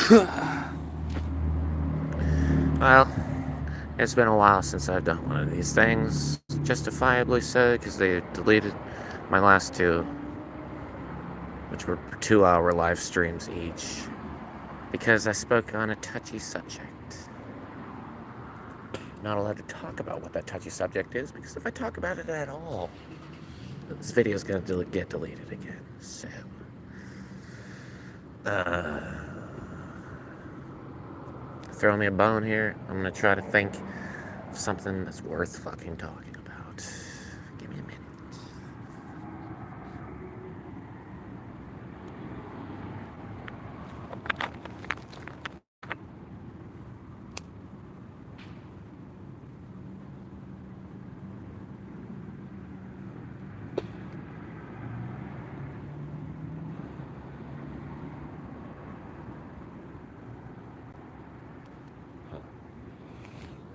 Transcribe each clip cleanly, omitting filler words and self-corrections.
Well, it's been a while since I've done one of these things, justifiably so, because they deleted my last two, which were 2-hour live streams each, because I spoke on a touchy subject. I'm not allowed to talk about what that touchy subject is, because if I talk about it at all, this video is going to get deleted again. So, uh, throw me a bone here. I'm going to try to think of something that's worth fucking talking about. Give me a minute.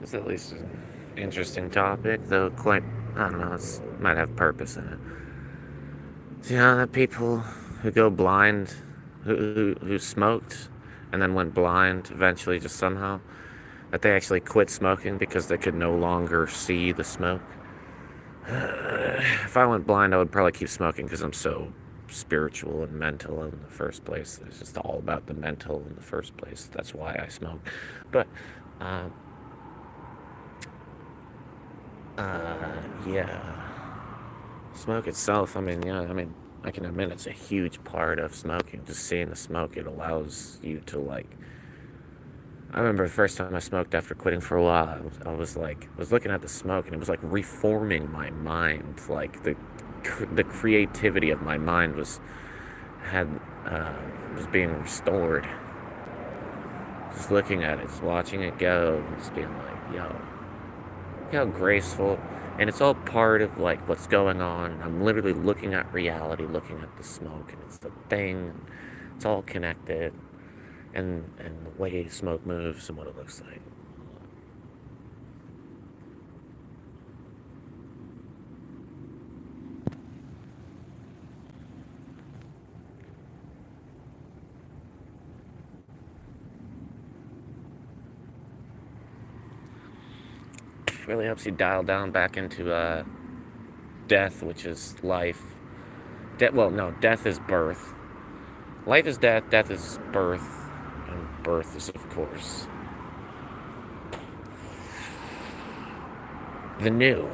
It's at least an interesting topic, though quite, I don't know, it might have purpose in it. So, you know, that people who go blind, who smoked and then went blind eventually just somehow, that they actually quit smoking because they could no longer see the smoke. If I went blind, I would probably keep smoking because I'm so spiritual and mental in the first place. It's just all about the mental in the first place. That's why I smoke. But, uh, yeah. Smoke itself, I mean, yeah, I can admit it's a huge part of smoking. Just seeing the smoke, it allows you to, like, I remember the first time I smoked after quitting for a while, I was looking at the smoke and it was like reforming my mind. Like, the creativity of my mind had, was being restored. Just looking at it, just watching it go, and just being like, yo, look how graceful. And it's all part of, like, what's going on. And I'm literally looking at reality, looking at the smoke, and it's the thing. And it's all connected. And the way smoke moves and what it looks like. Really helps you dial down back into death, which is life. Well, no, death is birth. Life is death, death is birth, and birth is, of course, the new.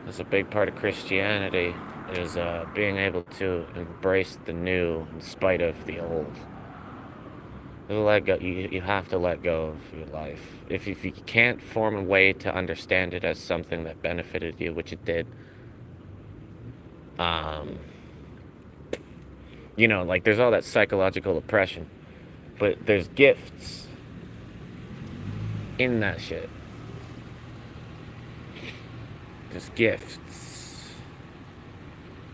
That's a big part of Christianity, is being able to embrace the new in spite of the old. Let go. You have to let go of your life. If you can't form a way to understand it as something that benefited you, which it did, um, you know, like, there's all that psychological oppression, but there's gifts in that shit. There's gifts.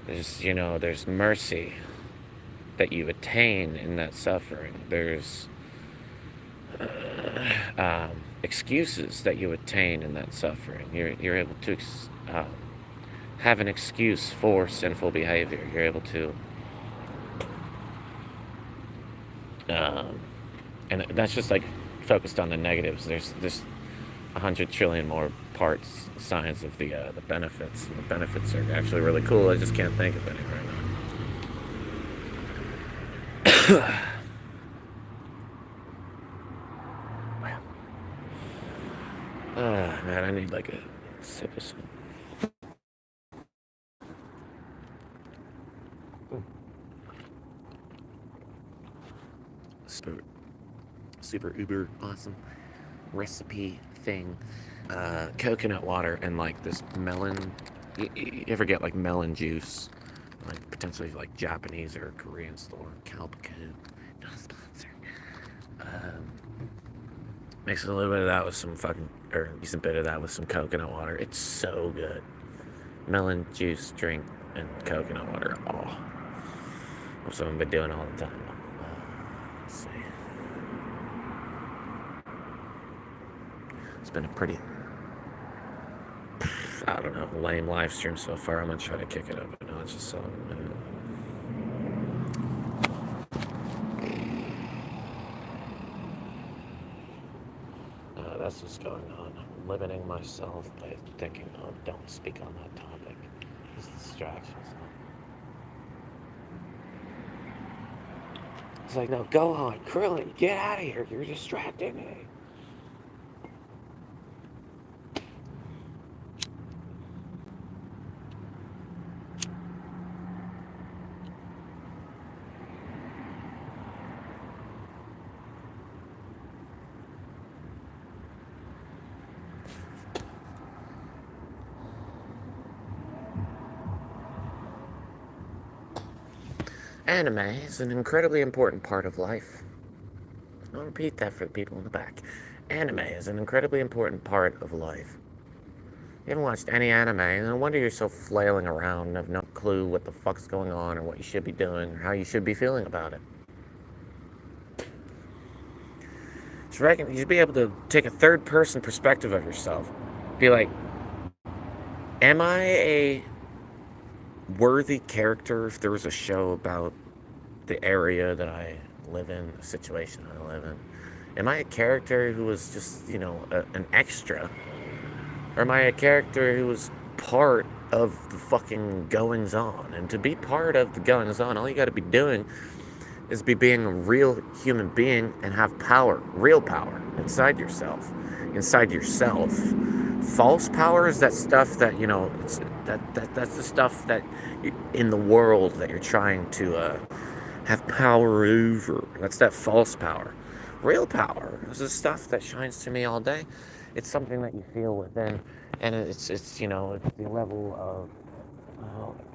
There's, you know, there's mercy that you attain in that suffering. There's excuses that you attain in that suffering. You're able to have an excuse for sinful behavior. You're able to, and that's just like focused on the negatives. There's 100 trillion more parts, signs of the benefits. And the benefits are actually really cool. I just can't think of any right now. Man, I need like a sip of some. Super uber awesome recipe thing. Coconut water and like this melon. You ever get like melon juice? Like potentially like Japanese or Korean store. Calpico. Not a sponsor. Mix a little bit of that with some fucking, or a decent bit of that with some coconut water. It's so good. Melon juice drink and coconut water. Oh. That's what I've been doing all the time. Let's see. It's been a pretty, I don't know, lame live stream so far. I'm gonna try to kick it up a notch or so. that's what's going on. I'm limiting myself by thinking, oh, don't speak on that topic. These distractions. It's like, no, go on, Krillin, get out of here. You're distracting me. Anime is an incredibly important part of life. I'll repeat that for the people in the back. Anime is an incredibly important part of life. You haven't watched any anime, and no wonder you're so flailing around and have no clue what the fuck's going on or what you should be doing or how you should be feeling about it. You should be able to take a third person perspective of yourself. Be like, am I a worthy character if there was a show about the area that I live in, the situation I live in? Am I a character who was just, an extra? Or am I a character who was part of the fucking goings on? And to be part of the goings on, all you gotta be doing is be being a real human being and have power, real power, inside yourself. Inside yourself. False power is that stuff that, that's the stuff that in the world that you're trying to have power over. That's that false power. Real power is the stuff that shines to me all day. It's something that you feel within, and it's the level of,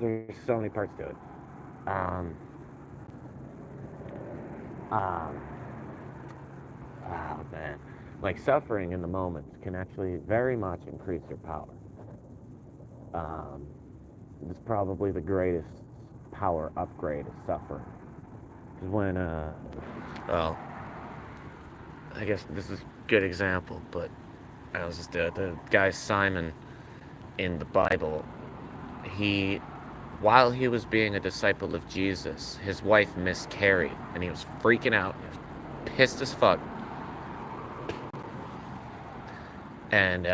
there's so many parts to it. Um, um, oh man, like suffering in the moment can actually very much increase your power. Um, it's probably the greatest power upgrade is suffering. Because when, well, I guess this is a good example, but I was just the guy Simon in the Bible. He, while he was being a disciple of Jesus, his wife miscarried, and he was freaking out. He was pissed as fuck. And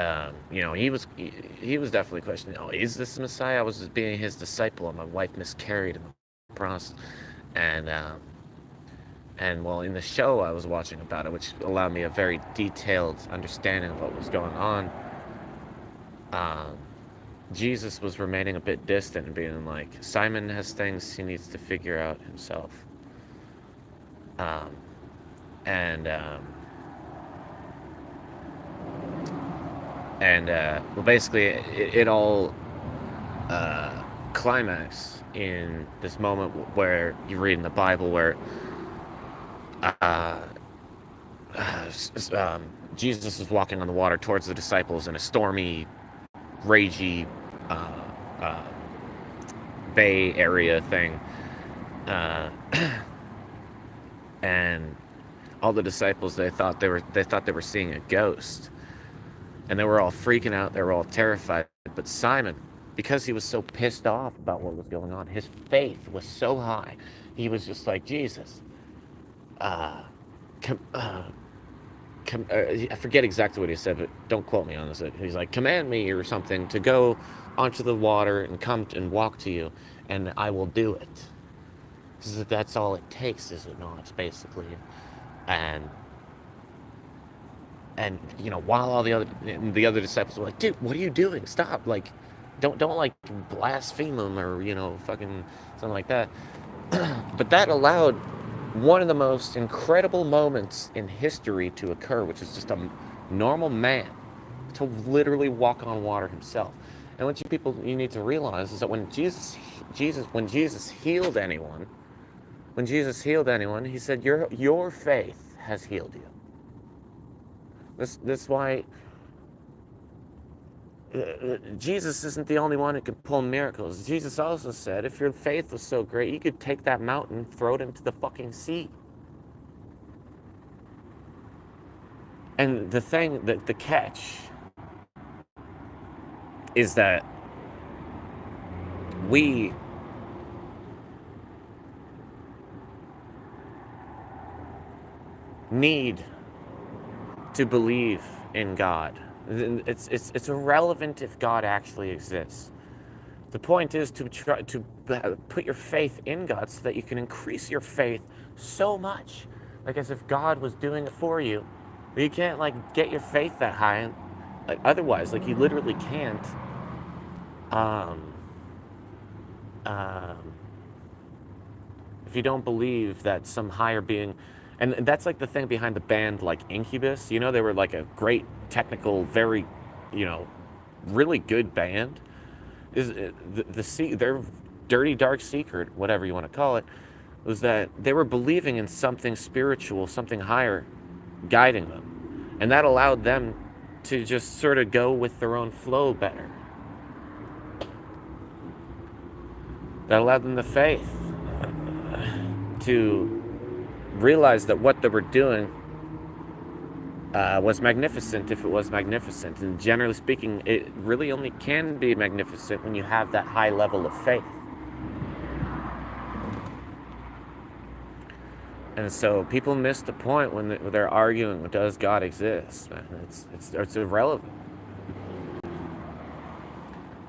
he was definitely questioning, oh, is this the Messiah? I was just being his disciple, and my wife miscarried in the process. And well, in the show I was watching about it, which allowed me a very detailed understanding of what was going on, um, Jesus was remaining a bit distant and being like, Simon has things he needs to figure out himself. Um, and well, basically, it all climaxed in this moment where you read in the Bible where uh, Jesus is walking on the water towards the disciples in a stormy, ragey uh, uh, bay area thing, uh, and all the disciples they thought they were seeing a ghost, and they were all freaking out. They were all terrified. But Simon, because he was so pissed off about what was going on, his faith was so high. He was just like, Jesus, uh, com- uh, I forget exactly what he said, but don't quote me on this. He's like, command me or something to go onto the water and come and walk to you, and I will do it. Because that's all it takes, is it not? Basically, and while all the other disciples were like, dude, what are you doing? Stop! Like, don't like blaspheme him or fucking something like that. But that allowed one of the most incredible moments in history to occur, which is just a normal man to literally walk on water himself. And what you need to realize is that when Jesus healed anyone, he said, your faith has healed you. That's why Jesus isn't the only one who can pull miracles. Jesus also said, if your faith was so great, you could take that mountain, throw it into the fucking sea. And the catch is that we need to believe in God. It's irrelevant if God actually exists. The point is to try to put your faith in God so that you can increase your faith so much, like as if God was doing it for you. But you can't like get your faith that high, like otherwise, like you literally can't. Um, um, if you don't believe that some higher being, and that's like the thing behind the band like Incubus. You know, they were like a great technical, very, you know, really good band. Is their dirty dark secret, whatever you want to call it, was that they were believing in something spiritual, something higher, guiding them, and that allowed them to just sort of go with their own flow better. That allowed them the faith to realize that what they were doing was magnificent if it was magnificent. And generally speaking, it really only can be magnificent when you have that high level of faith. And so people miss the point when they're arguing, does God exist? Man, it's irrelevant.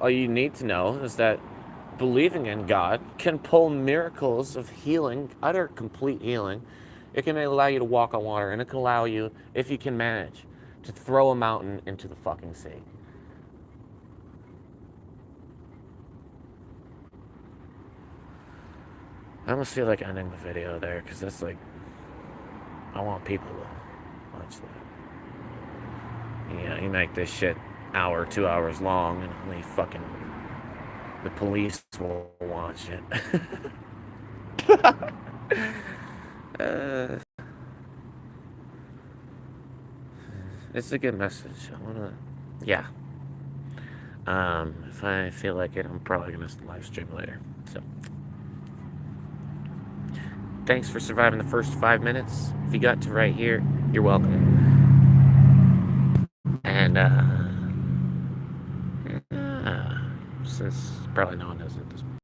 All you need to know is that believing in God can pull miracles of healing, utter complete healing. It can allow you to walk on water, and it can allow you, if you can manage, to throw a mountain into the fucking sea. I almost feel like ending the video there, because that's like, I want people to watch that. Yeah, you make this shit hour, 2 hours long, and only fucking the police will watch it. It's a good message. I wanna, yeah. If I feel like it, I'm probably gonna live stream later. So, thanks for surviving the first 5 minutes. If you got to right here, you're welcome. And since probably no one knows it at this point.